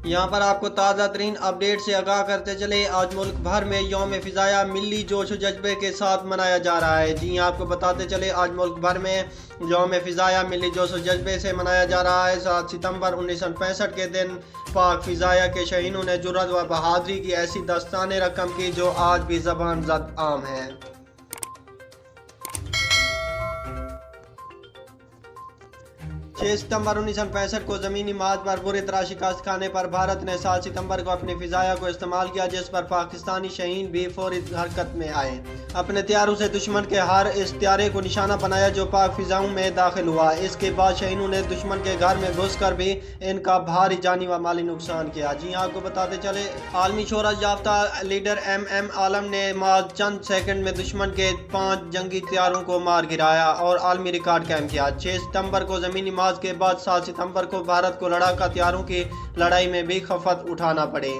यहाँ पर आपको ताज़ा तरीन अपडेट से आगाह करते चले। आज मुल्क भर में यौम फ़िज़ाया मिली जोश व जज्बे के साथ मनाया जा रहा है। जी हाँ, आपको बताते चले आज मुल्क भर में यौम फ़िज़ाया मिली जोश व जज्बे से मनाया जा रहा है। 7 सितंबर 1965 के दिन पाक फ़िज़ाया के शहीदों ने जुर्रत व बहादुरी की ऐसी दास्तानें रकम की जो आज भी ज़बान ज़द आम है। 6 सितंबर 1965 को ज़मीनी मार्च पर बुरी तरह शिकस्त खाने पर भारत ने 7 सितंबर को अपनी फ़िज़ाया को इस्तेमाल किया, जिस पर पाकिस्तानी शहीद भी फौरी हरकत में आए। अपने त्यारों से दुश्मन के हर इस त्यारे को निशाना बनाया जो पाक फ़िज़ाओं में दाखिल हुआ। इसके बाद शहीदों ने दुश्मन के घर में घुस कर भी इनका भारी जानी व माली नुकसान किया। जी हाँ, आपको बताते चले आलमी शोहरत याफ्ता लीडर MM आलम ने मात्र चंद सेकंड में दुश्मन के 5 जंगी त्यारों को मार गिराया और आलमी रिकॉर्ड कायम किया। 6 सितंबर को ज़मीनी मार्च के बाद 7 सितंबर को भारत को लड़ाका हथियारों की लड़ाई में भी खफत उठाना पड़े।